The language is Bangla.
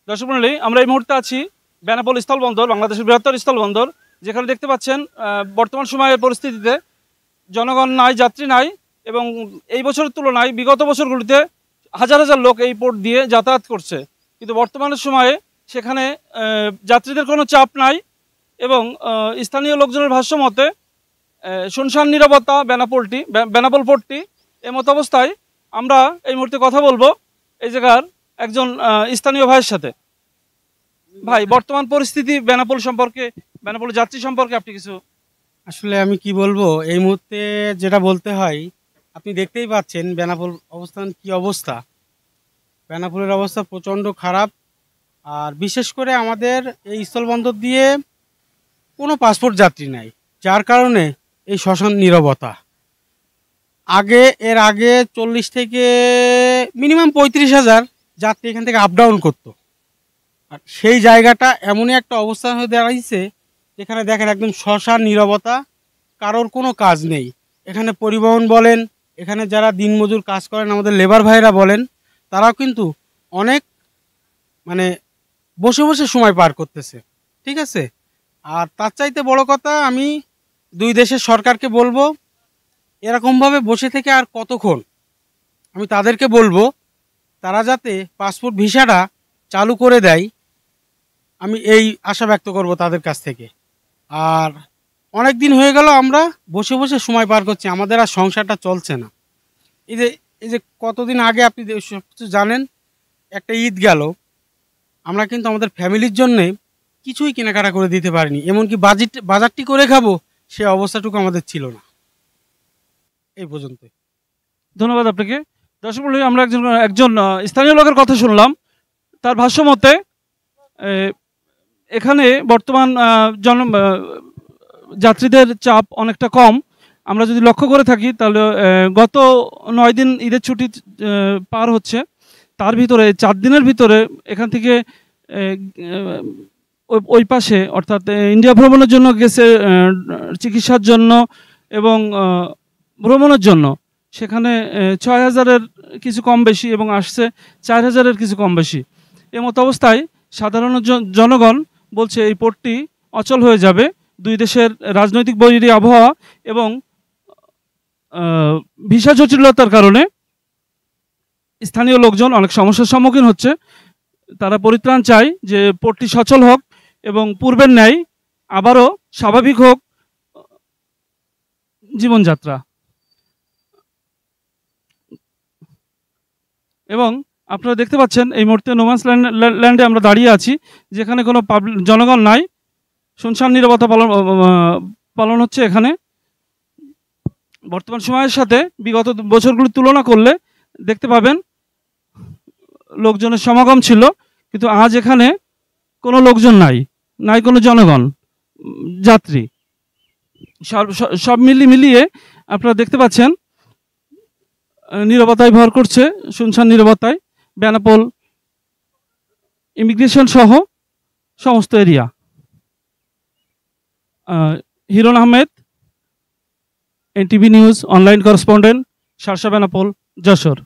দর্শক মণ্ডলী, আমরা এই মুহূর্তে আছি বেনাপোল স্থলবন্দর, বাংলাদেশের বৃহত্তর স্থলবন্দর, যেখানে দেখতে পাচ্ছেন বর্তমান সময়ের পরিস্থিতিতে জনগণ নাই, যাত্রী নাই, এবং এই বছরের তুলনায় বিগত বছরগুলিতে হাজার হাজার লোক এই পোর্ট দিয়ে যাতায়াত করছে। কিন্তু বর্তমানের সময়ে সেখানে যাত্রীদের কোনো চাপ নাই এবং স্থানীয় লোকজনের ভাষ্য মতে শুনশান নীরবতা বেনাপোল পোর্টটি। এমত অবস্থায় আমরা এই মুহূর্তে কথা বলবো এই জায়গার একজন স্থানীয় ভাইয়ের সাথে। ভাই, বর্তমান পরিস্থিতি বেনাপোল সম্পর্কে, বেনাপোল যাত্রী সম্পর্কে আপনি কিছু? আসলে আমি কি বলবো, এই মুহূর্তে যেটা বলতে হয়, আপনি দেখতেই পাচ্ছেন বেনাপোল অবস্থান কি অবস্থা। বেনাপোলের অবস্থা প্রচণ্ড খারাপ। আর বিশেষ করে আমাদের এই স্থলবন্দর দিয়ে কোনো পাসপোর্ট যাত্রী নাই, যার কারণে এই শ্মশান নীরবতা। এর আগে 40 থেকে মিনিমাম 35,000 যাত্রী এখান থেকে আপ ডাউন করতো। আর সেই জায়গাটা এমনই একটা অবস্থান হয়ে দাঁড়াইছে যেখানে দেখেন একদম শ্মশান নীরবতা, কারোর কোনো কাজ নেই এখানে। পরিবহন বলেন, এখানে যারা দিনমজুর কাজ করেন আমাদের লেবার ভাইরা বলেন, তারাও কিন্তু অনেক বসে বসে সময় পার করতেছে, ঠিক আছে। আর তার চাইতে বড় কথা, আমি দুই দেশের সরকারকে বলবো, এরকমভাবে বসে থেকে আর কতক্ষণ। আমি তাদেরকে বলবো তারা যাতে পাসপোর্ট ভিসাটা চালু করে দেয়, আমি এই আশা ব্যক্ত করব তাদের কাছ থেকে। আর অনেক দিন হয়ে গেল আমরা বসে বসে সময় পার করছি, আমাদের আর সংসারটা চলছে না। এই যে কতদিন আগে আপনি সব কিছু জানেন, একটা ঈদ গেল, আমরা কিন্তু আমাদের ফ্যামিলির জন্যে কিছুই কেনাকাটা করে দিতে পারিনি, এমনকি বাজারটি করে খাবো সে অবস্থাটুকু আমাদের ছিল না। এই পর্যন্ত। ধন্যবাদ আপনাকে। দর্শক মণ্ডলী, আমরা একজন স্থানীয় লোকের কথা শুনলাম। তার ভাষ্য মতে এখানে বর্তমান যাত্রীদের চাপ অনেকটা কম। আমরা যদি লক্ষ্য করে থাকি তাহলে গত 9 দিন ঈদের ছুটি পার হচ্ছে, তার ভিতরে 4 দিনের ভিতরে এখান থেকে ওই পাশে অর্থাৎ ইন্ডিয়া ভ্রমণের জন্য গেছে, চিকিৎসার জন্য এবং ভ্রমণের জন্য। সেখানে 6,000-এর কিছু কম বেশি এবং আসছে 4,000-এর কিছু কম বেশি। এমত অবস্থায় সাধারণ জনগণ বলছে এই পোর্টটি অচল হয়ে যাবে। দুই দেশের রাজনৈতিক বৈরী আবহাওয়া এবং ভিসা জটিলতার কারণে স্থানীয় লোকজন অনেক সমস্যার সম্মুখীন হচ্ছে। তারা পরিত্রাণ চায় যে পোর্টটি সচল হোক এবং পূর্বের ন্যায় আবারও স্বাভাবিক হোক জীবনযাত্রা। এবং আপনারা দেখতে পাচ্ছেন এই মুহূর্তে নোম্যান্স ল্যান্ডে আমরা দাঁড়িয়ে আছি, যেখানে কোনো জনগণ নাই, শুনশান নীরবতা পালন হচ্ছে এখানে। বর্তমান সময়ের সাথে বিগত বছরগুলির তুলনা করলে দেখতে পাবেন লোকজনের সমাগম ছিল, কিন্তু আজ এখানে কোনো লোকজন নাই কোনো জনগণ, যাত্রী। সব মিলিয়ে আপনারা দেখতে পাচ্ছেন নীরবতায় ভর করছে, শুনশান নীরবতায় বেনাপোল ইমিগ্রেশন সহ সমস্ত area. Hiran Ahmed, NTV news online correspondent, Sharsha, Benapole, Jessore.